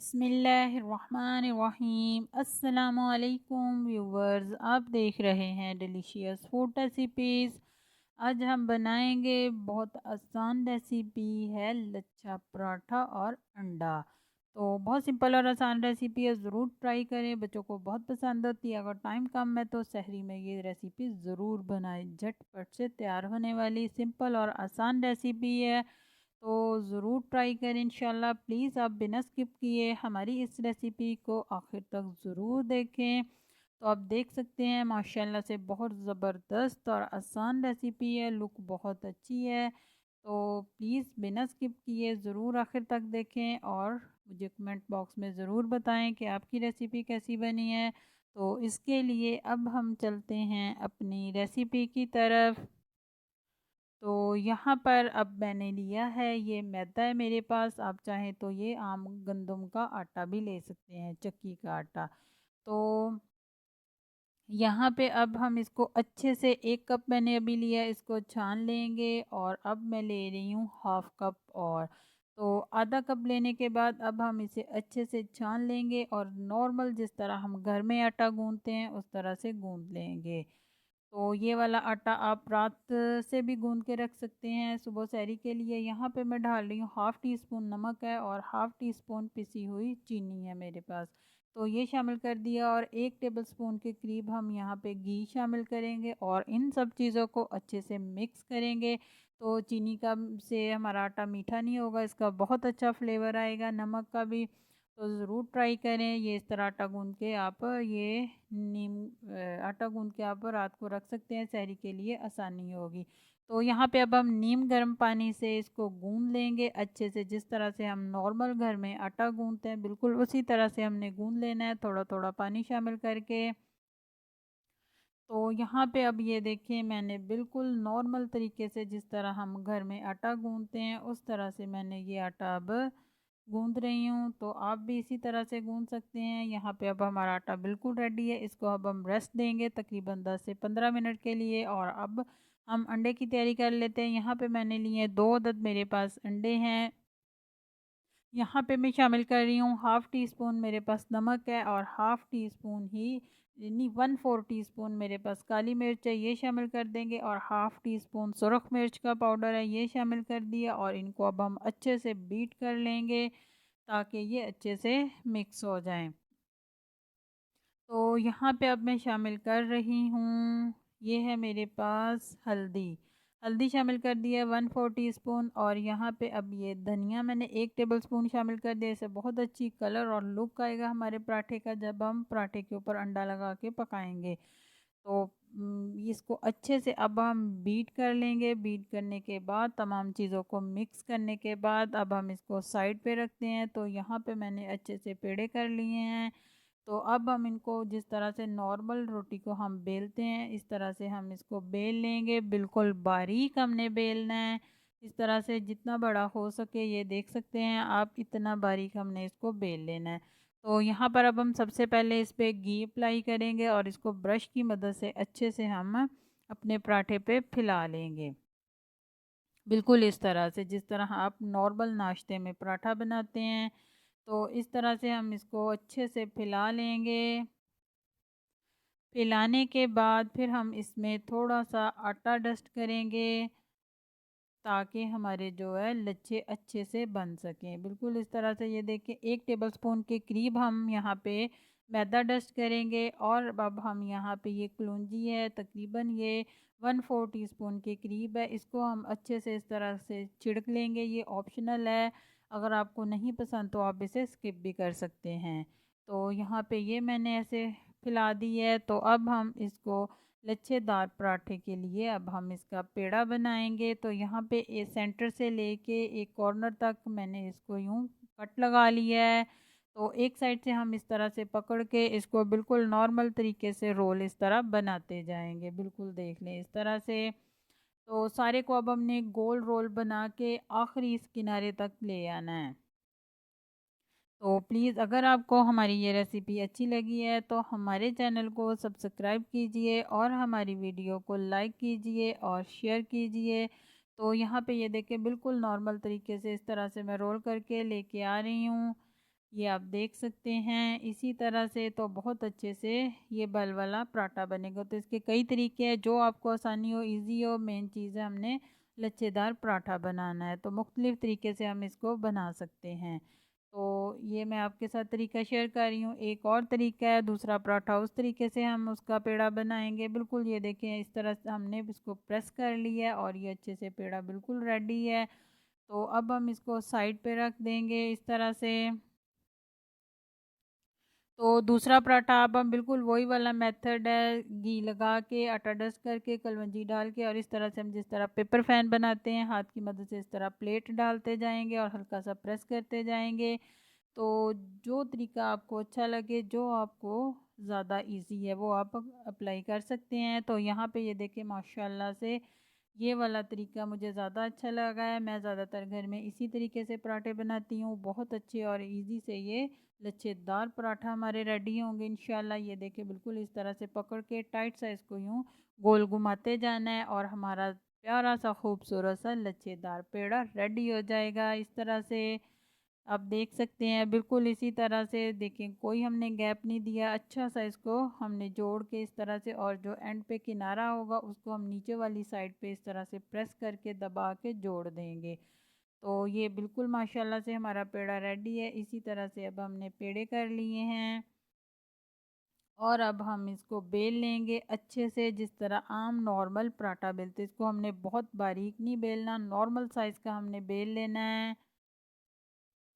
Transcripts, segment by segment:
बिस्मिल्लाहिर्रहमानिर्रहीम। अस्सलामुअलैकुम व्यूवर्स, आप देख रहे हैं डिलीशियस फूड रेसिपीज़। आज हम बनाएंगे बहुत आसान रेसिपी है लच्छा पराठा और अंडा। तो बहुत सिंपल और आसान रेसिपी है, ज़रूर ट्राई करें, बच्चों को बहुत पसंद होती है। अगर टाइम कम है तो सहरी में ये रेसिपी ज़रूर बनाएं। झटपट से तैयार होने वाली सिंपल और आसान रेसिपी है, तो ज़रूर ट्राई करें इंशाल्लाह। प्लीज़ आप बिना स्किप किए हमारी इस रेसिपी को आखिर तक ज़रूर देखें। तो आप देख सकते हैं माशाल्लाह से बहुत ज़बरदस्त और आसान रेसिपी है, लुक बहुत अच्छी है। तो प्लीज़ बिना स्किप किए ज़रूर आखिर तक देखें और मुझे कमेंट बॉक्स में ज़रूर बताएं कि आपकी रेसिपी कैसी बनी है। तो इसके लिए अब हम चलते हैं अपनी रेसिपी की तरफ। तो यहाँ पर अब मैंने लिया है, ये मैदा है मेरे पास। आप चाहें तो ये आम गंदम का आटा भी ले सकते हैं, चक्की का आटा। तो यहाँ पे अब हम इसको अच्छे से 1 कप मैंने अभी लिया, इसको छान लेंगे। और अब मैं ले रही हूँ हाफ़ कप और। तो आधा कप लेने के बाद अब हम इसे अच्छे से छान लेंगे और नॉर्मल जिस तरह हम घर में आटा गूँथते हैं उस तरह से गूँथ लेंगे। तो ये वाला आटा आप रात से भी गूँध के रख सकते हैं सुबह सहरी के लिए। यहाँ पे मैं डाल रही हूँ हाफ़ टी स्पून नमक है और हाफ़ टी स्पून पिसी हुई चीनी है मेरे पास। तो ये शामिल कर दिया और 1 टेबलस्पून के करीब हम यहाँ पे घी शामिल करेंगे और इन सब चीज़ों को अच्छे से मिक्स करेंगे। तो चीनी का से हमारा आटा मीठा नहीं होगा, इसका बहुत अच्छा फ्लेवर आएगा, नमक का भी। तो ज़रूर ट्राई करें। ये इस तरह आटा गूँध के आप ये आटा गूँध के आप रात को रख सकते हैं, सहरी के लिए आसानी होगी। तो यहाँ पे अब हम नीम गर्म पानी से इसको गूँध लेंगे अच्छे से, जिस तरह से हम नॉर्मल घर में आटा गूँधते हैं बिल्कुल उसी तरह से हमने गूँध लेना है, थोड़ा थोड़ा पानी शामिल करके। तो यहाँ पे अब ये देखिए मैंने बिल्कुल नॉर्मल तरीके से जिस तरह हम घर में आटा गूँधते हैं उस तरह से मैंने ये आटा अब गूँध रही हूँ। तो आप भी इसी तरह से गूँध सकते हैं। यहाँ पे अब हमारा आटा बिल्कुल रेडी है, इसको अब हम रेस्ट देंगे तकरीबन 10 से 15 मिनट के लिए। और अब हम अंडे की तैयारी कर लेते हैं। यहाँ पे मैंने लिए हैं 2 अदद मेरे पास अंडे हैं। यहाँ पे मैं शामिल कर रही हूँ हाफ़ टी स्पून मेरे पास नमक है और हाफ़ टी स्पून ही यानी 1/4 टीस्पून मेरे पास काली मिर्च है, ये शामिल कर देंगे। और हाफ़ टी स्पून सुरख मिर्च का पाउडर है, ये शामिल कर दिया। और इनको अब हम अच्छे से बीट कर लेंगे ताकि ये अच्छे से मिक्स हो जाएं। तो यहाँ पे अब मैं शामिल कर रही हूँ, ये है मेरे पास हल्दी। हल्दी शामिल कर दिया 1/4 टीस्पून। और यहाँ पे अब ये धनिया मैंने 1 टेबलस्पून शामिल कर दिया। इससे बहुत अच्छी कलर और लुक आएगा हमारे पराठे का जब हम पराठे के ऊपर अंडा लगा के पकाएंगे। तो इसको अच्छे से अब हम बीट कर लेंगे। बीट करने के बाद तमाम चीज़ों को मिक्स करने के बाद अब हम इसको साइड पे रखते हैं। तो यहाँ पे मैंने अच्छे से पेड़े कर लिए हैं। तो अब हम इनको जिस तरह से नॉर्मल रोटी को हम बेलते हैं इस तरह से हम इसको बेल लेंगे। बिल्कुल बारीक हमने बेलना है, इस तरह से जितना बड़ा हो सके, ये देख सकते हैं आप, इतना बारीक हमने इसको बेल लेना है। तो यहाँ पर अब हम सबसे पहले इस पे घी अप्लाई करेंगे और इसको ब्रश की मदद से अच्छे से हम अपने पराठे पे फैला लेंगे। बिल्कुल इस तरह से जिस तरह आप नॉर्मल नाश्ते में पराठा बनाते हैं, तो इस तरह से हम इसको अच्छे से फैला लेंगे। फैलाने के बाद फिर हम इसमें थोड़ा-सा आटा डस्ट करेंगे ताकि हमारे जो है लच्छे अच्छे से बन सकें। बिल्कुल इस तरह से ये देखिए 1 टेबलस्पून के करीब हम यहाँ पे मैदा डस्ट करेंगे। और अब हम यहाँ पे ये कलौंजी है, तकरीबन ये 1/4 टीस्पून के करीब है, इसको हम अच्छे से इस तरह से छिड़क लेंगे। ये ऑप्शनल है, अगर आपको नहीं पसंद तो आप इसे स्किप भी कर सकते हैं। तो यहाँ पे ये मैंने ऐसे फैला दी है। तो अब हम इसको लच्छेदार पराठे के लिए अब हम इसका पेड़ा बनाएंगे। तो यहाँ पे सेंटर से लेके एक कॉर्नर तक मैंने इसको यूं कट लगा लिया है। तो एक साइड से हम इस तरह से पकड़ के इसको बिल्कुल नॉर्मल तरीके से रोल इस तरह बनाते जाएंगे। बिल्कुल देख लें इस तरह से। तो सारे को अब हमने गोल रोल बना के आखिरी इस किनारे तक ले आना है। तो प्लीज़ अगर आपको हमारी ये रेसिपी अच्छी लगी है तो हमारे चैनल को सब्सक्राइब कीजिए और हमारी वीडियो को लाइक कीजिए और शेयर कीजिए। तो यहाँ पे ये देखिए बिल्कुल नॉर्मल तरीके से इस तरह से मैं रोल करके लेके आ रही हूँ। ये आप देख सकते हैं। इसी तरह से तो बहुत अच्छे से ये बल वाला पराठा बनेगा। तो इसके कई तरीके हैं, जो आपको आसानी हो, ईज़ी हो, मेन चीज़ है हमने लच्छेदार पराठा बनाना है। तो मुख्तलिफ़ तरीके से हम इसको बना सकते हैं। तो ये मैं आपके साथ तरीका शेयर कर रही हूँ। एक और तरीका है दूसरा पराठा, उस तरीके से हम उसका पेड़ा बनाएँगे। बिल्कुल ये देखें, इस तरह से हमने इसको प्रेस कर लिया है और ये अच्छे से पेड़ा बिल्कुल रेडी है। तो अब हम इसको साइड पे रख देंगे इस तरह से। तो दूसरा पराठा अब हम बिल्कुल वही वाला मेथड है, घी लगा के, आटा डस्ट करके, कलवंजी डाल के और इस तरह से हम जिस तरह पेपर फैन बनाते हैं, हाथ की मदद से इस तरह प्लेट डालते जाएँगे और हल्का सा प्रेस करते जाएँगे। तो जो तरीका आपको अच्छा लगे, जो आपको ज़्यादा ईज़ी है, वो आप अप्लाई कर सकते हैं। तो यहाँ पे ये देखिए माशाल्लाह से ये वाला तरीका मुझे ज़्यादा अच्छा लगा है। मैं ज़्यादातर घर में इसी तरीके से पराठे बनाती हूँ। बहुत अच्छे और ईज़ी से ये लच्छेदार पराठा हमारे रेडी होंगे इंशाल्लाह। ये देखिए बिल्कुल इस तरह से पकड़ के टाइट सा इसको यूँ गोल घुमाते जाना है और हमारा प्यारा सा खूबसूरत सा लच्छेदार पेड़ा रेडी हो जाएगा इस तरह से। आप देख सकते हैं बिल्कुल इसी तरह से, देखिए कोई हमने गैप नहीं दिया, अच्छा सा इसको हमने जोड़ के इस तरह से, और जो एंड पे किनारा होगा उसको हम नीचे वाली साइड पे इस तरह से प्रेस करके दबा के जोड़ देंगे। तो ये बिल्कुल माशाल्लाह से हमारा पेड़ा रेडी है। इसी तरह से अब हमने पेड़े कर लिए हैं और अब हम इसको बेल लेंगे अच्छे से, जिस तरह आम नॉर्मल पराठा बेलते। इसको हमने बहुत बारीक नहीं बेलना, नॉर्मल साइज़ का हमने बेल लेना है।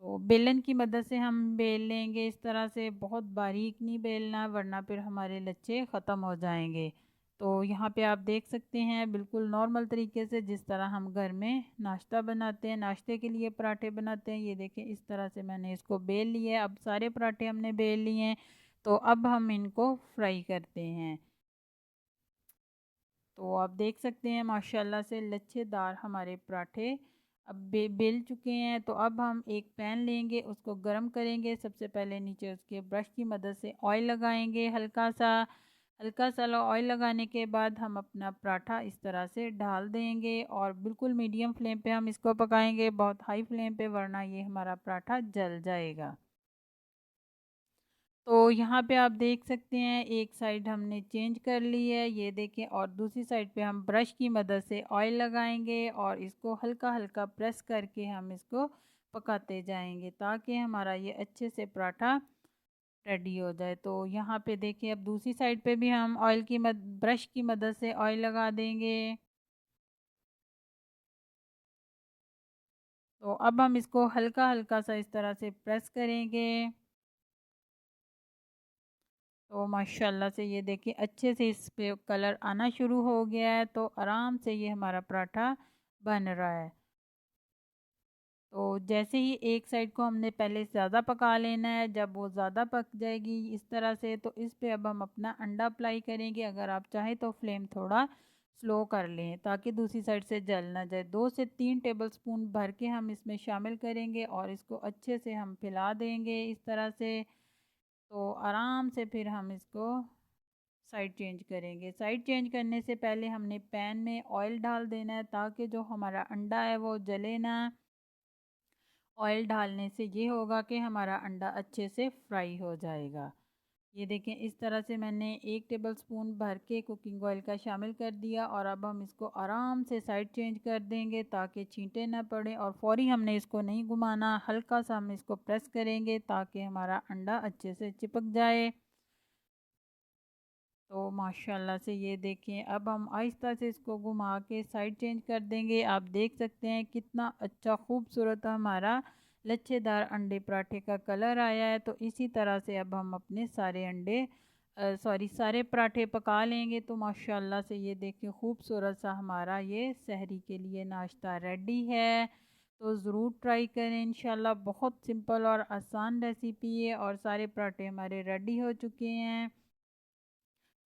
तो बेलन की मदद से हम बेल लेंगे इस तरह से, बहुत बारीक नहीं बेलना वरना फिर हमारे लच्छे ख़त्म हो जाएंगे। तो यहाँ पे आप देख सकते हैं बिल्कुल नॉर्मल तरीके से जिस तरह हम घर में नाश्ता बनाते हैं, नाश्ते के लिए पराठे बनाते हैं। ये देखें इस तरह से मैंने इसको बेल लिया है। अब सारे पराठे हमने बेल लिए हैं, तो अब हम इनको फ्राई करते हैं। तो आप देख सकते हैं माशाल्लाह से लच्छेदार हमारे पराठे अब बेल चुके हैं। तो अब हम एक पैन लेंगे, उसको गरम करेंगे। सबसे पहले नीचे उसके ब्रश की मदद से ऑयल लगाएंगे, हल्का सा ऑयल लगाने के बाद हम अपना पराठा इस तरह से डाल देंगे और बिल्कुल मीडियम फ्लेम पे हम इसको पकाएंगे, बहुत हाई फ्लेम पे वरना ये हमारा पराठा जल जाएगा। तो यहाँ पे आप देख सकते हैं एक साइड हमने चेंज कर ली है, ये देखें, और दूसरी साइड पे हम ब्रश की मदद से ऑयल लगाएंगे और इसको हल्का हल्का प्रेस करके हम इसको पकाते जाएंगे ताकि हमारा ये अच्छे से पराठा रेडी हो जाए। तो यहाँ पे देखिए अब दूसरी साइड पे भी हम ब्रश की मदद से ऑयल लगा देंगे। तो अब हम इसको हल्का हल्का सा इस तरह से प्रेस करेंगे। तो माशाल्लाह से ये देखिए अच्छे से इस पे कलर आना शुरू हो गया है। तो आराम से ये हमारा पराठा बन रहा है। तो जैसे ही एक साइड को हमने पहले ज़्यादा पका लेना है, जब वो ज़्यादा पक जाएगी इस तरह से, तो इस पे अब हम अपना अंडा अप्लाई करेंगे। अगर आप चाहें तो फ्लेम थोड़ा स्लो कर लें ताकि दूसरी साइड से जल ना जाए। 2 से 3 टेबलस्पून भर के हम इसमें शामिल करेंगे और इसको अच्छे से हम फैला देंगे इस तरह से। तो आराम से फिर हम इसको साइड चेंज करेंगे। साइड चेंज करने से पहले हमने पैन में ऑयल डाल देना है ताकि जो हमारा अंडा है वो जले ना। ऑयल डालने से ये होगा कि हमारा अंडा अच्छे से फ्राई हो जाएगा। ये देखें इस तरह से मैंने 1 टेबलस्पून भर के कुकिंग ऑयल का शामिल कर दिया और अब हम इसको आराम से साइड चेंज कर देंगे ताकि छींटे ना पड़े, और फ़ौरी हमने इसको नहीं घुमाना, हल्का सा हम इसको प्रेस करेंगे ताकि हमारा अंडा अच्छे से चिपक जाए। तो माशाल्लाह से ये देखें अब हम आहिस्ता से इसको घुमा के साइड चेंज कर देंगे। आप देख सकते हैं कितना अच्छा खूबसूरत हमारा लच्छेदार अंडे पराठे का कलर आया है। तो इसी तरह से अब हम अपने सारे पराठे पका लेंगे। तो माशाल्लाह से ये देखें खूबसूरत सा हमारा ये सहरी के लिए नाश्ता रेडी है। तो ज़रूर ट्राई करें इंशाल्लाह। बहुत सिंपल और आसान रेसिपी है और सारे पराठे हमारे रेडी हो चुके हैं।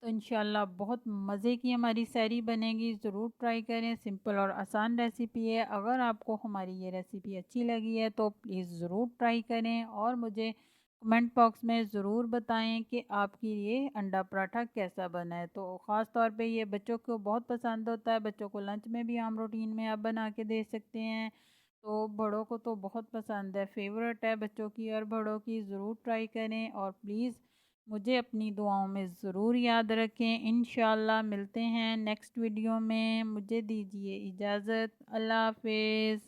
तो इंशाल्लाह बहुत मज़े की हमारी सहरी बनेगी। ज़रूर ट्राई करें, सिंपल और आसान रेसिपी है। अगर आपको हमारी ये रेसिपी अच्छी लगी है तो प्लीज़ ज़रूर ट्राई करें और मुझे कमेंट बॉक्स में ज़रूर बताएं कि आपकी ये अंडा पराठा कैसा बना है। तो ख़ास तौर पे ये बच्चों को बहुत पसंद होता है, बच्चों को लंच में भी हम रूटीन में आप बना के दे सकते हैं। तो बड़ों को तो बहुत पसंद है, फेवरेट है बच्चों की और बड़ों की। ज़रूर ट्राई करें और प्लीज़ मुझे अपनी दुआओं में ज़रूर याद रखें। इंशाल्लाह मिलते हैं नेक्स्ट वीडियो में। मुझे दीजिए इजाज़त। अल्लाह हाफ़िज़।